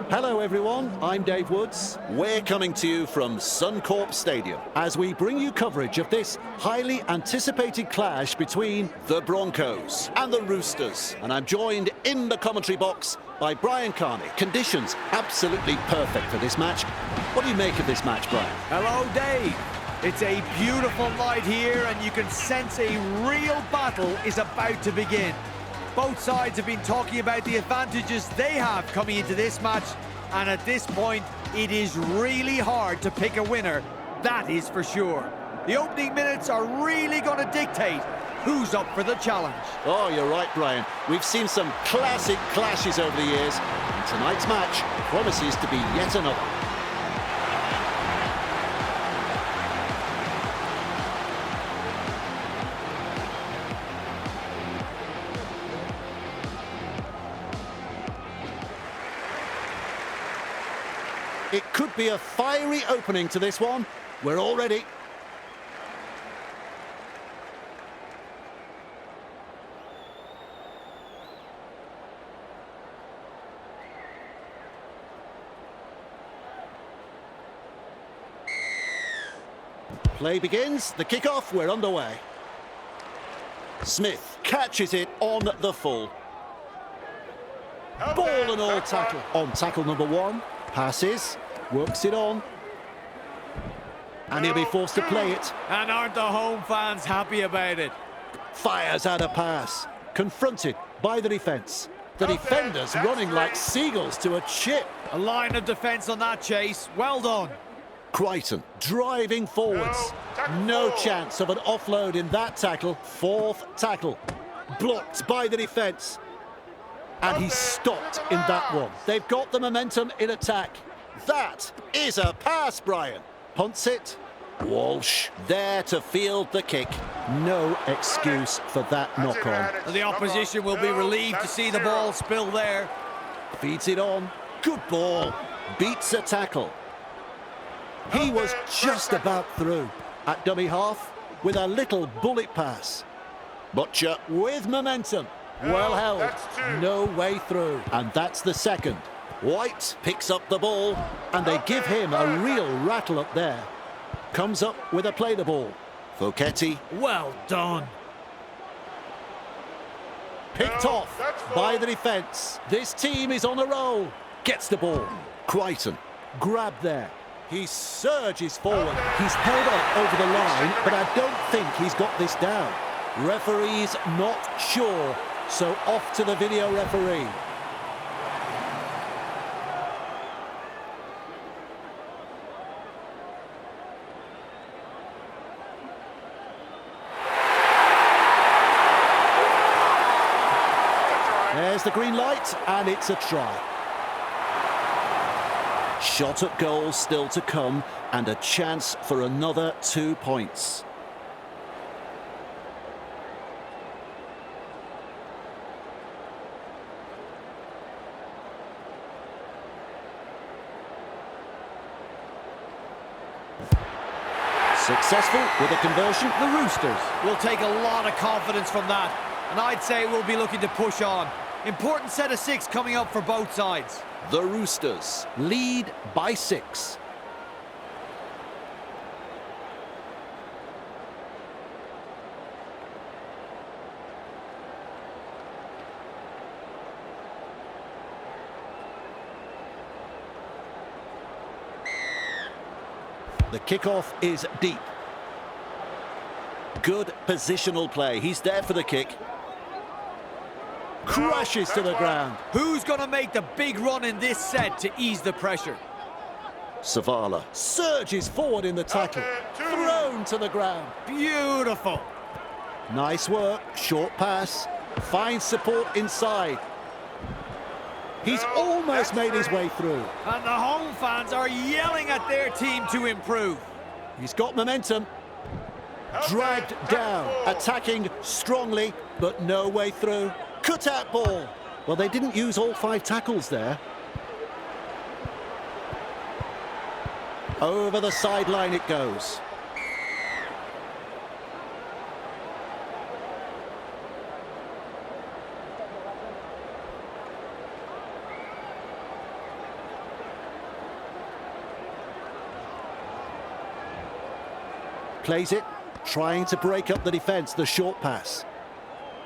Hello everyone, I'm Dave Woods. We're coming to you from Suncorp Stadium as we bring you coverage of this highly anticipated clash between the Broncos and the Roosters. And I'm joined in the commentary box by Brian Carney. Conditions absolutely perfect for this match. What do you make of this match, Brian? Hello, Dave. It's a beautiful night here and you can sense a real battle is about to begin. Both sides have been talking about the advantages they have coming into this match, and at this point, it is really hard to pick a winner, that is for sure. The opening minutes are really going to dictate who's up for the challenge. Oh, you're right, Brian. We've seen some classic clashes over the years, and tonight's match promises to be yet another. It could be a fiery opening to this one. We're all ready. Play begins, the kickoff, we're underway. Smith catches it on the full. Ball and all tackle. On tackle number one. Passes, works it on, and he'll be forced to play it. And aren't the home fans happy about it? Fires out a pass, confronted by the defence. The defenders running like seagulls to a chip. A line of defence on that chase, well done. Crichton driving forwards. No chance of an offload in that tackle. Fourth tackle, blocked by the defence. And he's stopped in that one. They've got the momentum in attack. That is a pass, Brian. Punts it. Walsh there to field the kick. No excuse for that knock-on. The opposition will be relieved to see the ball spill there. Feeds it on. Good ball. Beats a tackle. He was just about through at dummy half with a little bullet pass. Butcher with momentum. Well held, no way through, and that's the second. White picks up the ball, and they give him a real rattle up there. Comes up with a play the ball. Foketti. Well done. Picked off by the defence. This team is on a roll. Gets the ball. Crichton, grabbed there. He surges forward. He's held up over the line, but I don't think he's got this down. Referee's not sure. So off to the video referee. There's the green light, and it's a try. Shot at goal still to come, and a chance for another 2 points. Successful with a conversion. The Roosters will take a lot of confidence from that, and I'd say we'll be looking to push on. Important set of 6 coming up for both sides. The Roosters lead by 6. The kickoff is deep. Good positional play. He's there for the kick. Crashes to the ground. Who's going to make the big run in this set to ease the pressure? Savala surges forward in the tackle. Thrown to the ground. Beautiful. Nice work. Short pass. Finds support inside. He's almost made his way through. And the home fans are yelling at their team to improve. He's got momentum. Dragged down. Attacking strongly, but no way through. Cut-out ball. Well, they didn't use all 5 tackles there. Over the sideline it goes. plays it, trying to break up the defence, the short pass.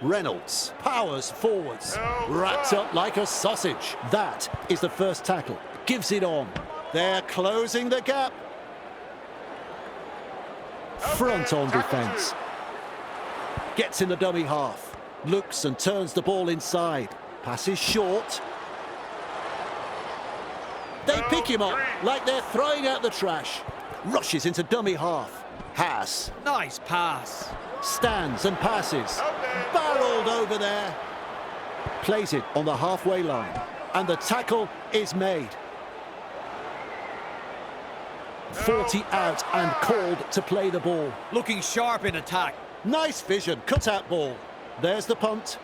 Reynolds powers forwards, wrapped up like a sausage. That is the first tackle. Gives it on. They're closing the gap. Front on defence. Gets in the dummy half. Looks and turns the ball inside. Passes short. They pick him up like they're throwing out the trash. Rushes into dummy half. Haas. Nice pass. Stands and passes. Barreled over there. Plays it on the halfway line. And the tackle is made. 40 out and called to play the ball. Looking sharp in attack. Nice vision, cut-out ball. There's the punt.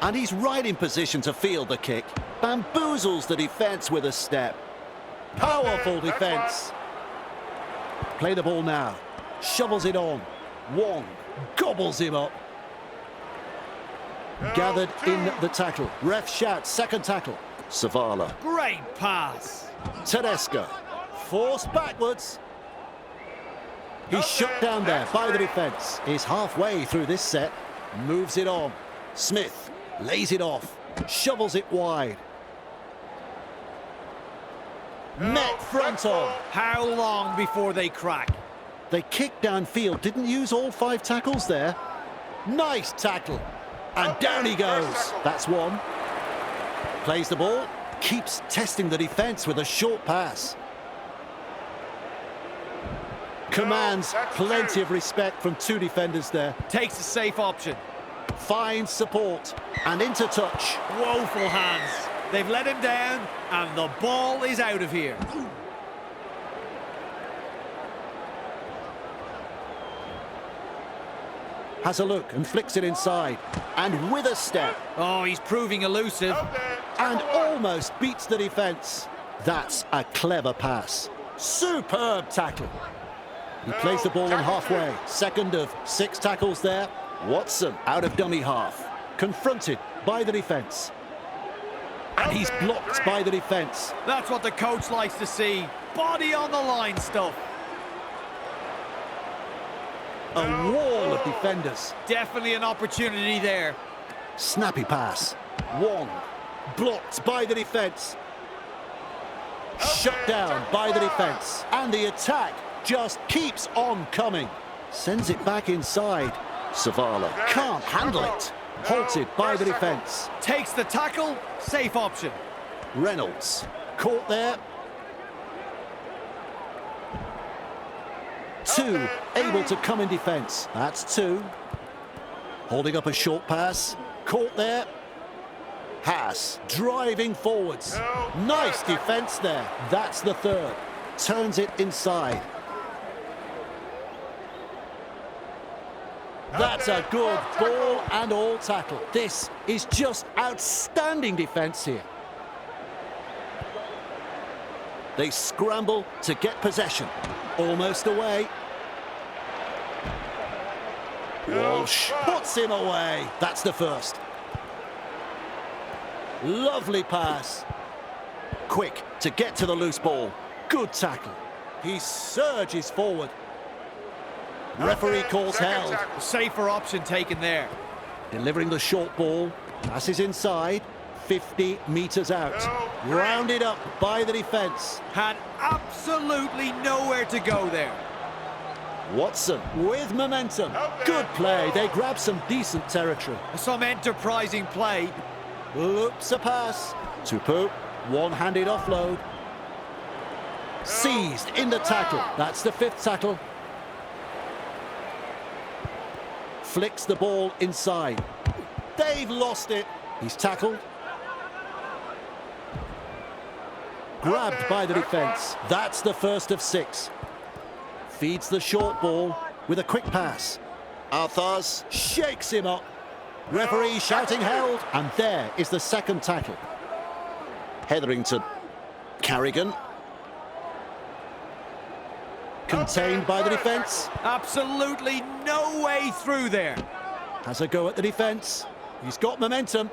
And he's right in position to field the kick. Bamboozles the defence with a step. Powerful defence. Play the ball now. Shovels it on. Wong gobbles him up. Gathered in the tackle. Ref shouts, second tackle. Savala. Great pass. Tedesco. Forced backwards. He's shut down there by the defence. He's halfway through this set. Moves it on. Smith lays it off. Shovels it wide. Met front on. How long before they crack? They kicked downfield. Didn't use all 5 tackles there. Nice tackle. And down he goes. That's one. Plays the ball. Keeps testing the defence with a short pass. Commands plenty of respect from 2 defenders there. Takes a safe option. Finds support and into touch. Woeful hands. They've let him down and the ball is out of here. Has a look and flicks it inside. And with a step. Oh, he's proving elusive. And almost beats the defence. That's a clever pass. Superb tackle. He plays the ball on halfway. Second of 6 tackles there. Watson out of dummy half. Confronted by the defence. And he's blocked by the defence. That's what the coach likes to see. Body on the line stuff. A wall of defenders. Definitely an opportunity there. Snappy pass. Wong. Blocked by the defence. Shut down by the defence. And the attack just keeps on coming. Sends it back inside. Savala can't handle it. Halted by the defence. Takes the tackle. Safe option. Reynolds. Caught there. 2 able to come in defence. That's 2. Holding up a short pass. Caught there. Haas driving forwards. Nice defence there. That's the 3rd. Turns it inside. That's a good ball and all tackle. This is just outstanding defence here. They scramble to get possession. Almost away. Walsh puts him away. That's the first. Lovely pass. Quick to get to the loose ball. Good tackle. He surges forward. Referee calls held. Safer option taken there. Delivering the short ball. Passes inside. 50 metres out. Rounded up by the defence. Had absolutely nowhere to go there. Watson with momentum. Good play. They grab some decent territory. Some enterprising play. Loops a pass. Tupu. One-handed offload. Seized in the tackle. That's the 5th tackle. Flicks the ball inside. They've lost it. He's tackled. Grabbed by the defence. That's the first of 6. Feeds the short ball with a quick pass. Arthars shakes him up. Referee shouting held. And there is the 2nd tackle. Hetherington. Carrigan. Contained by the defence. Absolutely no way through there. Has a go at the defence. He's got momentum.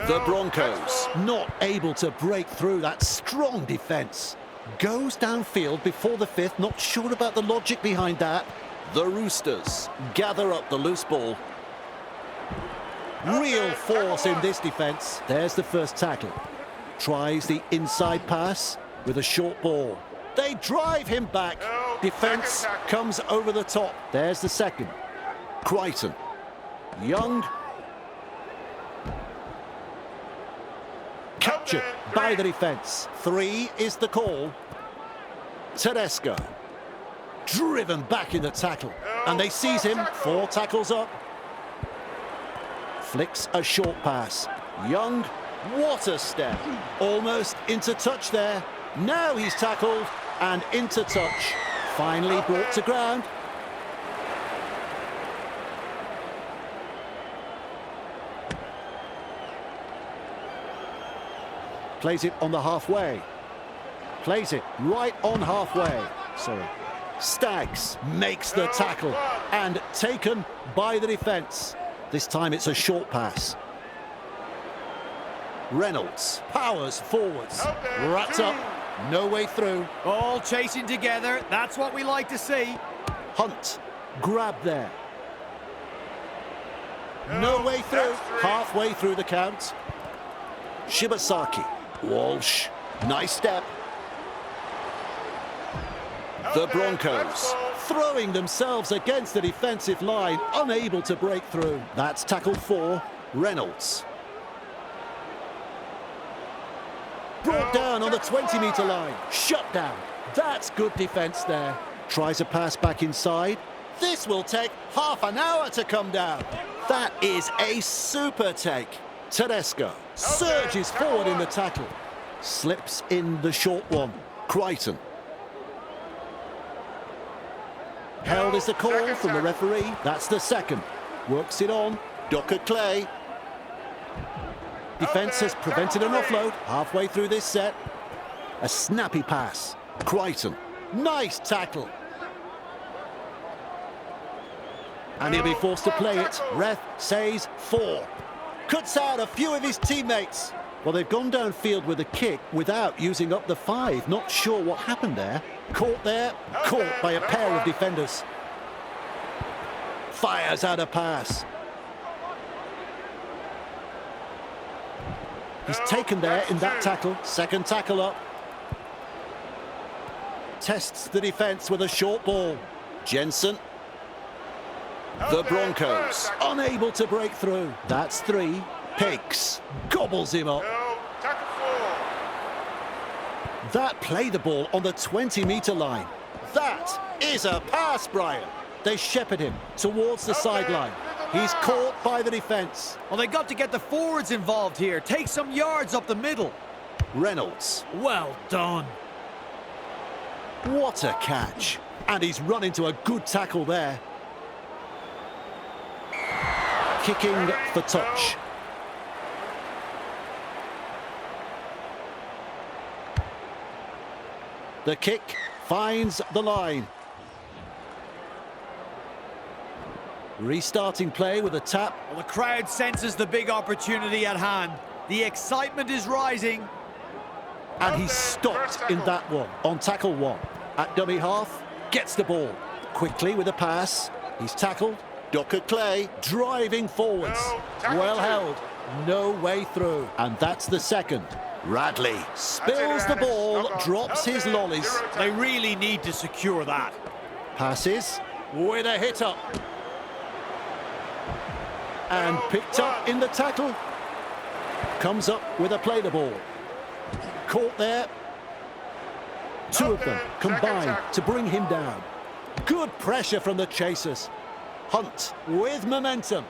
The Broncos not able to break through that strong defence. Goes downfield before the fifth. Not sure about the logic behind that. The Roosters gather up the loose ball. Real force in this defence. There's the first tackle. Tries the inside pass with a short ball. They drive him back. Defence comes over the top. There's the second. Crichton. Young. Captured by the defence. 3 is the call. Tedesco. Driven back in the tackle. And they seize him. 4 tackles up. Flicks a short pass. Young. What a step. Almost into touch there. Now he's tackled and into touch. Finally brought to ground. Plays it on the halfway. Plays it right on halfway. Sorry. Staggs makes the tackle and taken by the defence. This time it's a short pass. Reynolds powers forwards. Wrapped up. No way through. All chasing together. That's what we like to see. Hunt. Grab there. No way through. Halfway through the count. Shibasaki. Walsh. Nice step. The Broncos throwing themselves against the defensive line, unable to break through. That's tackle 4. Reynolds. Brought down on the 20-metre line. Shut down. That's good defence there. Tries a pass back inside. This will take half an hour to come down. That is a super take. Tedesco surges forward in the tackle. Slips in the short one. Crichton. Held is the call from the referee. That's the second. Works it on. Docker Clay. Defence has prevented an offload halfway through this set. A snappy pass. Crichton. Nice tackle. And he'll be forced to play it. Ref says 4. Cuts out a few of his teammates. Well, they've gone downfield with a kick without using up the 5. Not sure what happened there. Caught there. Caught by a pair of defenders. Fires out a pass. He's taken there in that tackle. Second tackle up. Tests the defence with a short ball. Jensen. The Broncos unable to break through. That's 3. Pigs gobbles him up. That played the ball on the 20-metre line. That is a pass, Brian. They shepherd him towards the sideline. He's caught by the defence. Well, they got to get the forwards involved here. Take some yards up the middle. Reynolds. Well done. What a catch. And he's run into a good tackle there. Kicking for touch. The kick finds the line. Restarting play with a tap. Well, the crowd senses the big opportunity at hand. The excitement is rising. And he's stopped in that one. On tackle 1. At dummy half, gets the ball. Quickly with a pass. He's tackled. Docker Clay driving forwards. Well held. No way through. And that's the second. Radley spills the ball, drops his lollies. They really need to secure that. Passes with a hit up. And picked up in the tackle. Comes up with a play the ball. Caught there. 2 of them combine to bring him down. Good pressure from the chasers. Hunt with momentum.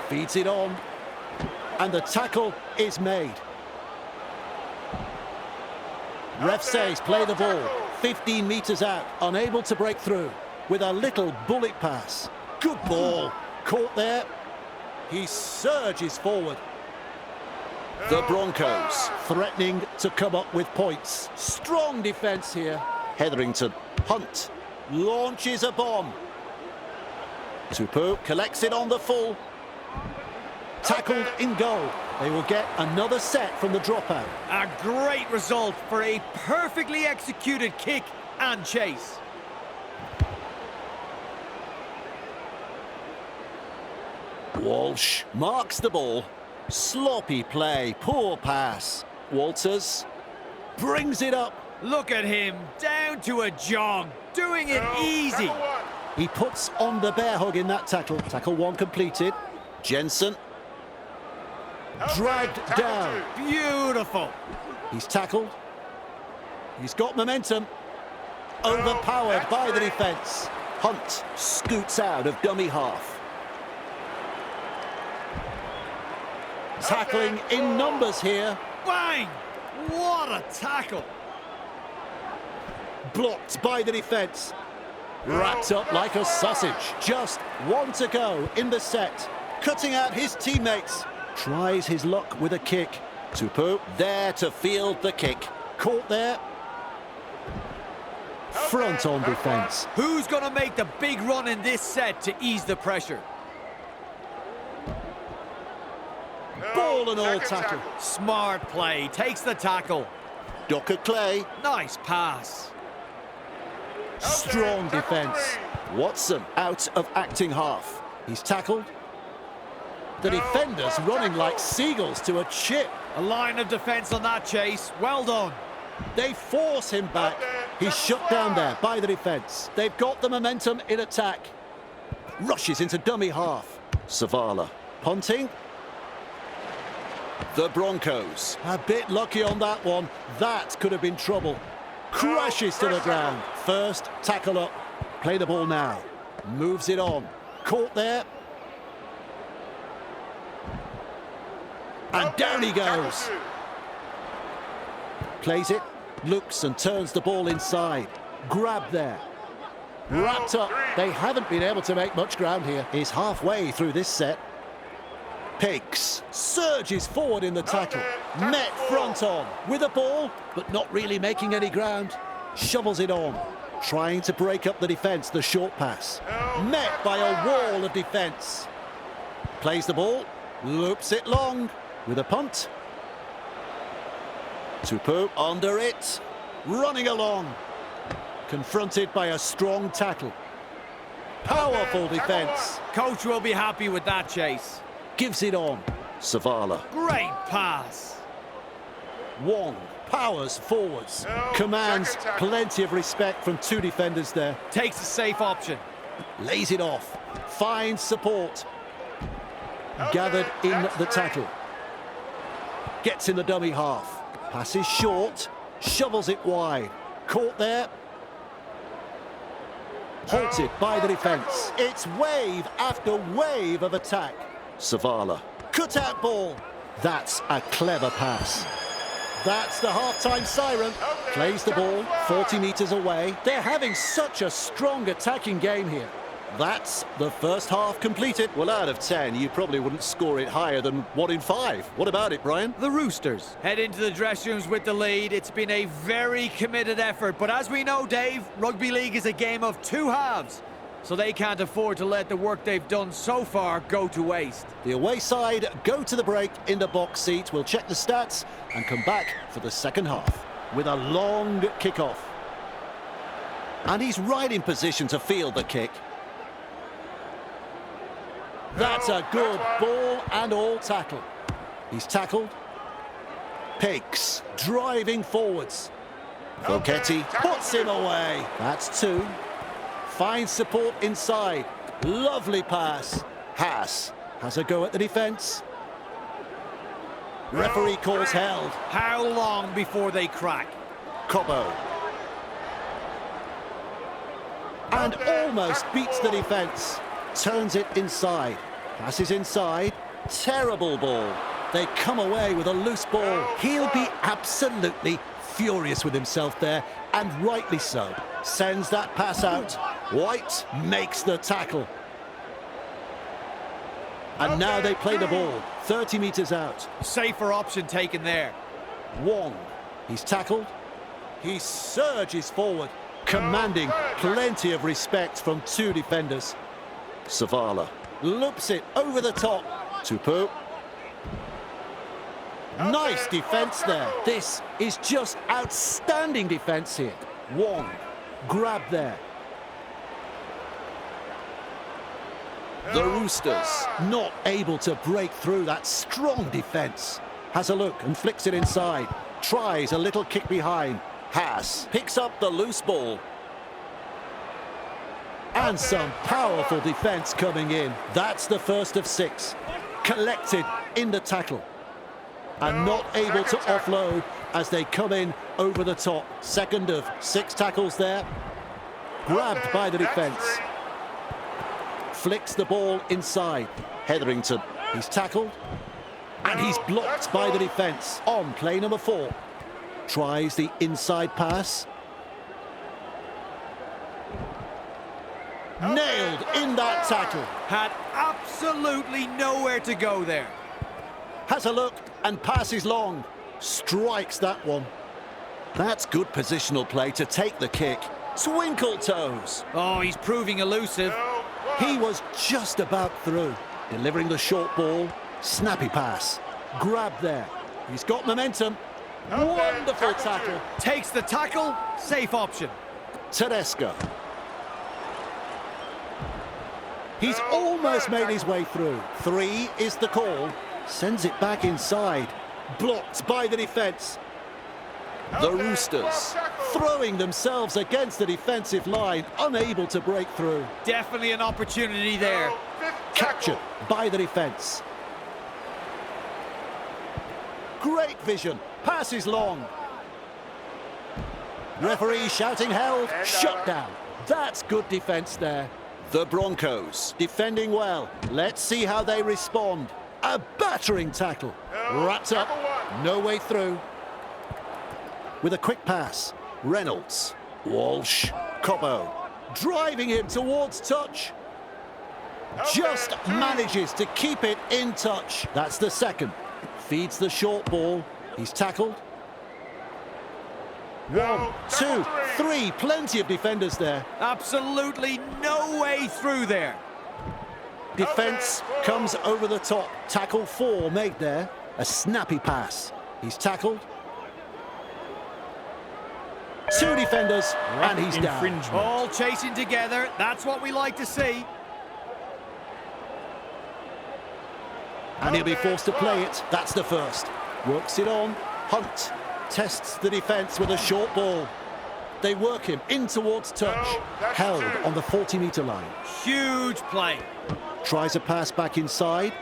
Feeds it on. And the tackle is made. Ref says play the ball. 15 metres out. Unable to break through. With a little bullet pass. Good ball. Caught there. He surges forward. The Broncos threatening to come up with points. Strong defence here. Hetherington. Hunt launches a bomb. Tupou collects it on the full. Tackled in goal. They will get another set from the dropout. A great result for a perfectly executed kick and chase. Walsh marks the ball. Sloppy play, poor pass. Walters brings it up. Look at him, down to a jog, doing it easy. He puts on the bear hug in that tackle. Tackle one completed. Jensen dragged down. Beautiful. He's tackled. He's got momentum. Overpowered by the defence. Hunt scoots out of dummy half. Tackling in numbers here. Bang! What a tackle. Blocked by the defence. Wrapped up like a sausage. Just one to go in the set. Cutting out his teammates. Tries his luck with a kick. Tupu there to field the kick. Caught there. Front on defence. Who's going to make the big run in this set to ease the pressure? Ball and all tackle. Smart play, takes the tackle. Docker Clay. Nice pass. Strong defence. Watson out of acting half. He's tackled. The defenders running like seagulls to a chip. A line of defence on that chase. Well done. They force him back. He's shut down there by the defence. They've got the momentum in attack. Rushes into dummy half. Savala punting. The Broncos. A bit lucky on that one. That could have been trouble. Crashes to the ground. First tackle up. Play the ball now. Moves it on. Caught there. And down he goes. Plays it. Looks and turns the ball inside. Grab there. Wrapped up. They haven't been able to make much ground here. He's halfway through this set. Pigs surges forward in the tackle. Met front on with a ball, but not really making any ground. Shovels it on. Trying to break up the defence, the short pass. Met by a wall of defence. Plays the ball. Loops it long with a punt. Tupu under it. Running along. Confronted by a strong tackle. Powerful defence. Coach will be happy with that chase. Gives it on. Savala. Great pass. Wong powers forwards. Commands plenty of respect from two defenders there. Takes a safe option. Lays it off. Finds support. Gathered in the tackle. Gets in the dummy half. Passes short. Shovels it wide. Caught there. Halted by the defence. It's wave after wave of attack. Savala. Cut out ball. That's a clever pass. That's the half-time siren. Plays the ball 40 metres away. They're having such a strong attacking game here. That's the first half completed. Well, out of 10, you probably wouldn't score it higher than 1 in 5. What about it, Brian? The Roosters head into the dressing rooms with the lead. It's been a very committed effort. But as we know, Dave, rugby league is a game of two halves. So they can't afford to let the work they've done so far go to waste. The away side go to the break in the box seat. We'll check the stats and come back for the second half with a long kickoff. And he's right in position to field the kick. That's a good ball and all tackle. He's tackled. Pigs driving forwards. Volketti puts him away. That's two. Finds support inside. Lovely pass. Haas has a go at the defence. Referee calls held. How long before they crack? Cobbo. And almost beats the defence. Turns it inside. Passes inside. Terrible ball. They come away with a loose ball. He'll be absolutely furious with himself there, and rightly so. Sends that pass out. White makes the tackle. And now they play the ball 30 metres out. Safer option taken there. Wong. He's tackled. He surges forward, commanding plenty of respect from two defenders. Savala loops it over the top. Tupu Nice defence there. This is just outstanding defence here. Wong, grab there. The Roosters not able to break through that strong defence. Has a look and flicks it inside. Tries a little kick behind. Haas picks up the loose ball. And some powerful defence coming in. That's the first of 6. Collected in the tackle. And not able to offload as they come in over the top. Second of 6 tackles there. Grabbed by the defence. Flicks the ball inside. Hetherington, he's tackled. And he's blocked by the defence on play number 4. Tries the inside pass. Nailed in that tackle. Had absolutely nowhere to go there. Has a look and passes long. Strikes that one. That's good positional play to take the kick. Twinkle toes. Oh, he's proving elusive. He was just about through. Delivering the short ball. Snappy pass. Grab there. He's got momentum. Wonderful tackle. Takes the tackle. Safe option. Tedesco. He's almost made his way through. 3 is the call. Sends it back inside. Blocked by the defence. The Roosters throwing themselves against the defensive line, unable to break through. Definitely an opportunity there. Captured by the defence. Great vision. Passes long. Referee shouting held. Shut down. That's good defence there. The Broncos defending well. Let's see how they respond. A battering tackle. Wrapped up. No way through. With a quick pass. Reynolds. Walsh. Cobbo. Driving him towards touch. Just manages to keep it in touch. That's the second. Feeds the short ball. He's tackled. 1, 2, 3. Plenty of defenders there. Absolutely no way through there. Defence comes over the top. Tackle 4 made there. A snappy pass. He's tackled. 2 defenders and he's down. All chasing together. That's what we like to see. And he'll be forced to play it. That's the first. Works it on. Hunt tests the defence with a short ball. They work him in towards touch. Held on the 40-metre line. Huge play. Tries a pass back inside.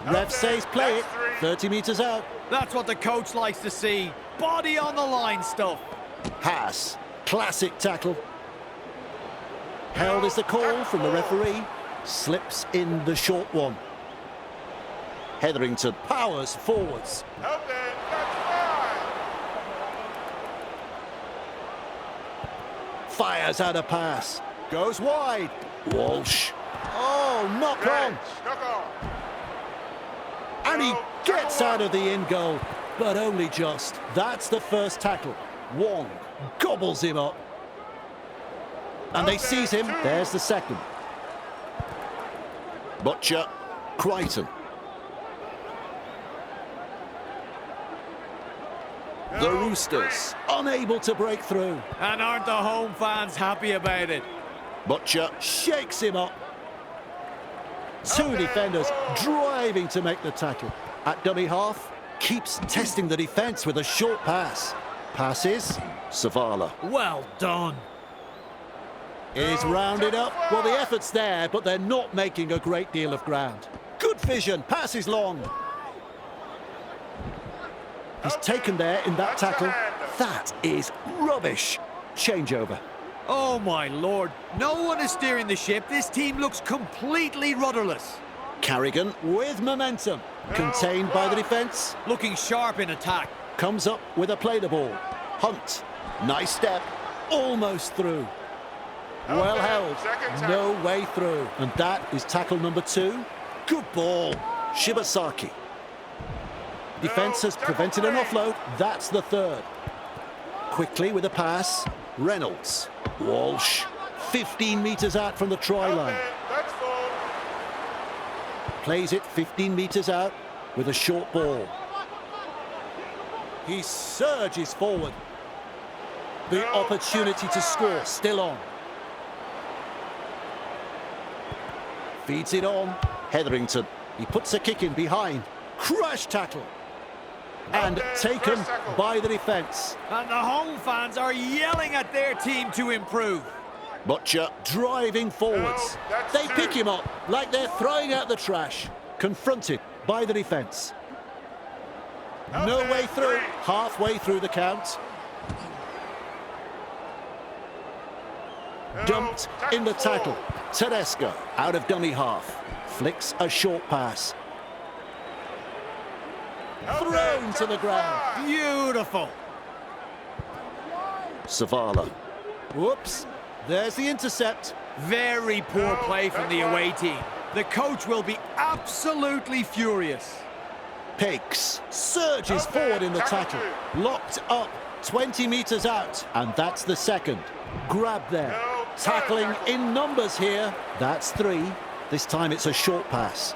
Ref says play it. 30 metres out. That's what the coach likes to see. Body on the line stuff. Haas. Classic tackle. Held is the call from the referee. Slips in the short one. Hetherington powers forwards. Fires out a pass. Goes wide. Walsh. Oh, knock on. And he gets out of the in goal, but only just. That's the first tackle. Wong gobbles him up. And they seize him. There's the second. Butcher. Crichton. The Roosters unable to break through. And aren't the home fans happy about it? Butcher shakes him up. 2 defenders driving to make the tackle. At dummy half, keeps testing the defence with a short pass. Passes. Savala. Well done. Is rounded up. Well, the effort's there, but they're not making a great deal of ground. Good vision. Passes long. He's taken there in that tackle. That is rubbish. Changeover. Oh, my Lord. No one is steering the ship. This team looks completely rudderless. Carrigan with momentum. Contained by the defence. Looking sharp in attack. Comes up with a play the ball. Hunt. Nice step. Almost through. Well held. No way through. And that is tackle number 2. Good ball. Shibasaki. Defence has prevented an offload. That's the third. Quickly with a pass. Reynolds. Walsh. 15 metres out from the try line. Plays it 15 metres out. with a short ball. He surges forward. The opportunity to score still on. Feeds it on. Hetherington. He puts a kick in behind. Crash tackle. And taken by the defence. And the home fans are yelling at their team to improve. Butcher driving forwards. They pick him up like they're throwing out the trash. Confronted by the defence. No way through. Halfway through the count. Dumped in the tackle. Tedesco out of dummy half. Flicks a short pass. Thrown to the ground. Beautiful. Savala. Whoops. There's the intercept. Very poor play from the away team. The coach will be absolutely furious. Pakes surges forward in the tackle. Locked up 20 metres out. And that's the second. Grab there. Tackling in numbers here. That's 3. This time it's a short pass.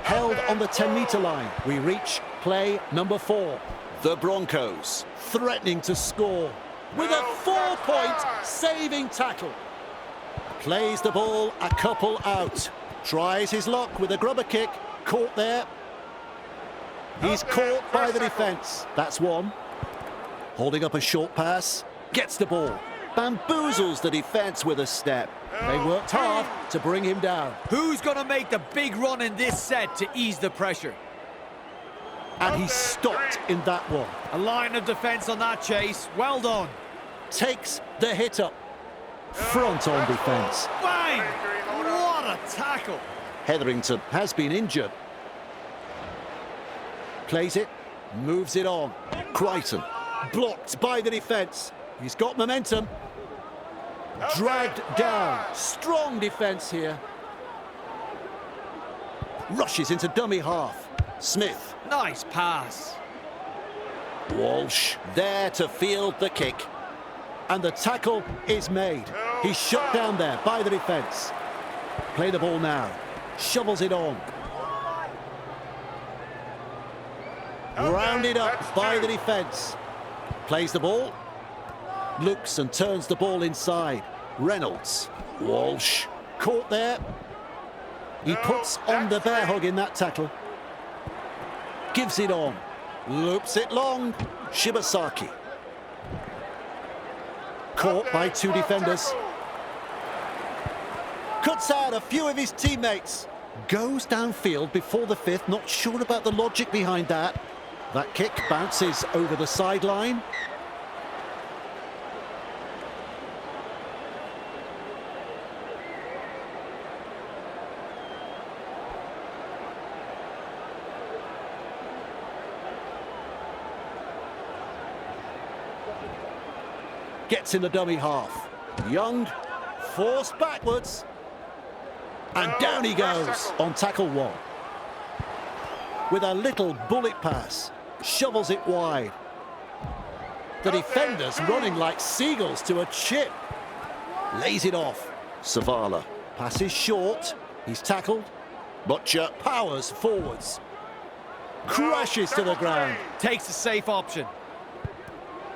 Held on the 10-metre line. We reach play number 4. The Broncos threatening to score with a 4-point saving tackle. Plays the ball a couple out. Tries his luck with a grubber kick. Caught there. He's caught by the defence. That's 1. Holding up a short pass. Gets the ball. Bamboozles the defence with a step. They worked hard to bring him down. Who's going to make the big run in this set to ease the pressure? And he stopped in that one. A line of defence on that chase. Well done. Takes the hit up. Front on defence. Bang! What a tackle. Hetherington has been injured. Plays it. Moves it on. Crichton. Blocked by the defence. He's got momentum. Dragged down. Strong defence here. Rushes into dummy half. Smith. Nice pass. Walsh there to field the kick. And the tackle is made. He's shut down there by the defence. Play the ball now. Shovels it on. Rounded up by the defence. Plays the ball. Looks and turns the ball inside. Reynolds. Walsh. Caught there. He puts on the bear hug in that tackle. Gives it on. Loops it long. Shibasaki. Caught by 2 defenders. Cuts out a few of his teammates. Goes downfield before the 5th. Not sure about the logic behind that. That kick bounces over the sideline. Gets in the dummy half. Young, forced backwards. And down he goes on tackle 1. With a little bullet pass. Shovels it wide. The defenders running like seagulls to a chip. Lays it off. Savala passes short. He's tackled. Butcher powers forwards. Crashes to the ground. Takes a safe option.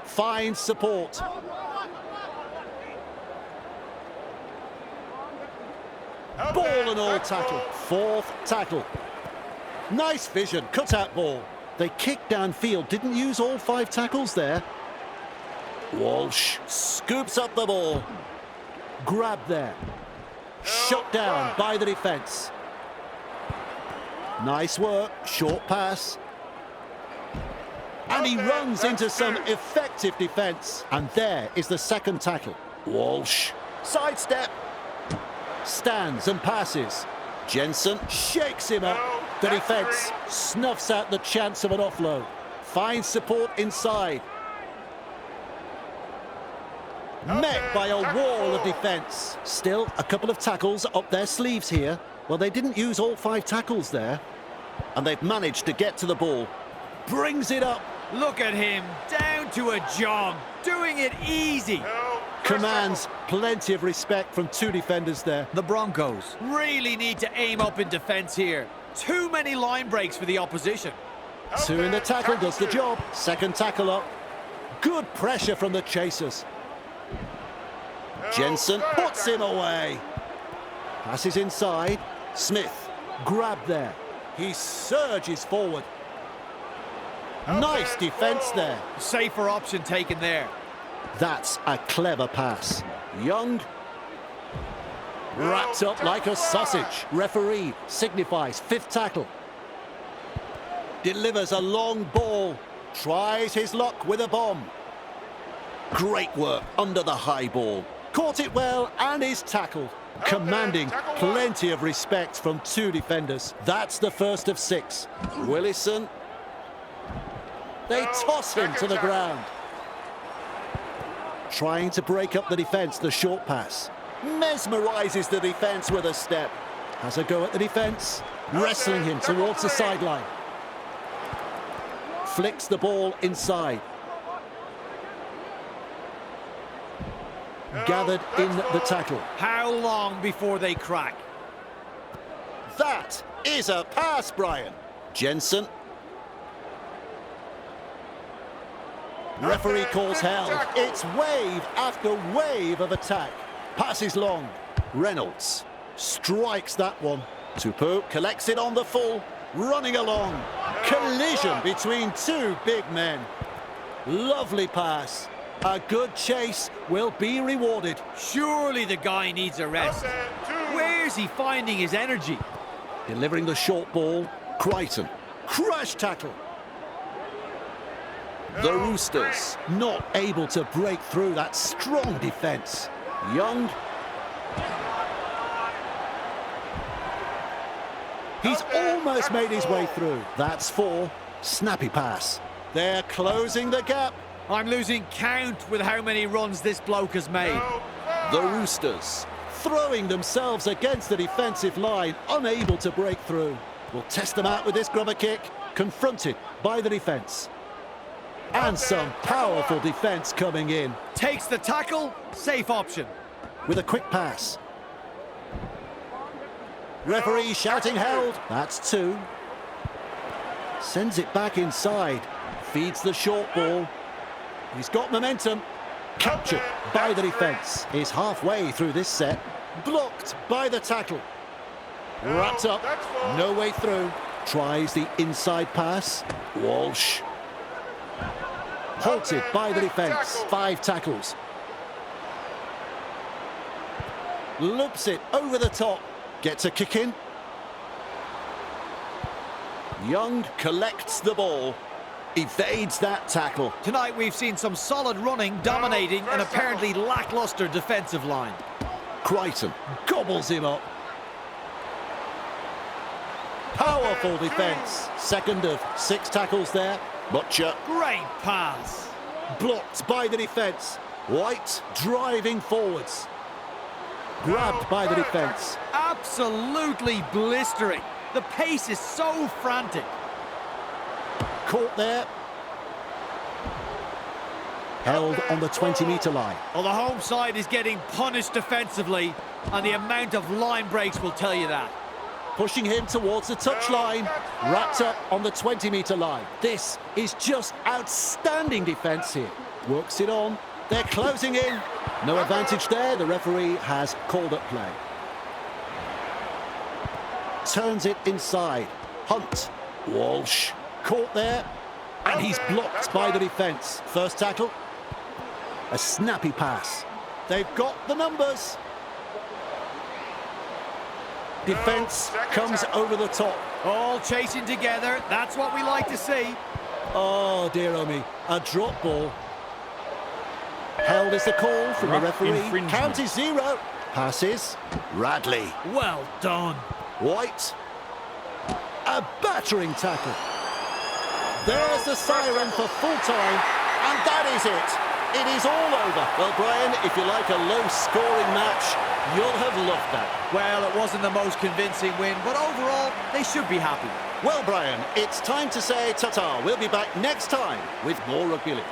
Finds support. Ball and all tackle. 4th tackle. Nice vision. Cut-out ball. They kicked downfield. Didn't use all 5 tackles there. Walsh scoops up the ball. Grab there. Shut down by the defence. Nice work. Short pass. And he runs into some effective defence. And there is the 2nd tackle. Walsh. Sidestep. Stands and passes. Jensen shakes him up. The defence snuffs out the chance of an offload. Finds support inside. Met by a wall of defence. Still a couple of tackles up their sleeves here. Well, they didn't use all 5 tackles there. And they've managed to get to the ball. Brings it up. Look at him, down to a jog, doing it easy. Commands plenty of respect from two defenders there. The Broncos really need to aim up in defence here. Too many line breaks for the opposition. Two in the tackle does the job. Second tackle up. Good pressure from the chasers. Jensen puts him away. Passes inside. Smith grabbed there. He surges forward. Nice defence there. Safer option taken there. That's a clever pass. Young wrapped up like a sausage. Referee signifies fifth tackle. Delivers a long ball. Tries his luck with a bomb. Great work under the high ball. Caught it well and is tackled. Commanding plenty of respect from two defenders. That's the first of 6. Willison. They toss him to the ground. Trying to break up the defence, the short pass. Mesmerises the defence with a step. Has a go at the defence. Wrestling him towards the sideline. Flicks the ball inside. Gathered in the tackle. How long before they crack? That is a pass, Brian. Jensen. Referee calls held. It's wave after wave of attack. Passes long. Reynolds strikes that one. Tupou collects it on the full. Running along. Collision between two big men. Lovely pass. A good chase will be rewarded. Surely the guy needs a rest. Where's he finding his energy? Delivering the short ball. Crichton. Crash tackle. The Roosters not able to break through that strong defence. Young. He's almost made his way through. That's 4. Snappy pass. They're closing the gap. I'm losing count with how many runs this bloke has made. The Roosters throwing themselves against the defensive line, unable to break through. We'll test them out with this grubber kick. Confronted by the defence. And some powerful defence coming in. Takes the tackle, safe option. With a quick pass. Referee shouting held. That's 2. Sends it back inside. Feeds the short ball. He's got momentum. Captured by the defence. Is halfway through this set. Blocked by the tackle. Wrapped up. No way through. Tries the inside pass. Walsh. Halted by the defence. 5 tackles. Loops it over the top. Gets a kick in. Young collects the ball. Evades that tackle. Tonight we've seen some solid running, dominating an apparently lacklustre defensive line. Crichton gobbles him up. Powerful defence. Second of 6 tackles there. Butcher. Great pass. Blocked by the defence. White driving forwards. Grabbed by the defence. Absolutely blistering. The pace is so frantic. Caught there. Held on the 20-metre line. Well, the home side is getting punished defensively, and the amount of line breaks will tell you that. Pushing him towards the touchline. Wrapped up on the 20-metre line. This is just outstanding defence here. Works it on. They're closing in. No advantage there. The referee has called up play. Turns it inside. Hunt. Walsh. Caught there. And he's blocked by the defence. First tackle. A snappy pass. They've got the numbers. Defence comes over the top. All chasing together. That's what we like to see. Oh, dear oh me. A drop ball. Held is the call from the referee. Count is 0. Passes. Radley. Well done. White. A battering tackle. There's the siren for full time, and that is it. It is all over. Well, Brian, if you like a low-scoring match, you'll have loved that. Well, it wasn't the most convincing win, but overall, they should be happy. Well, Brian, it's time to say ta-ta. We'll be back next time with more Rugby League.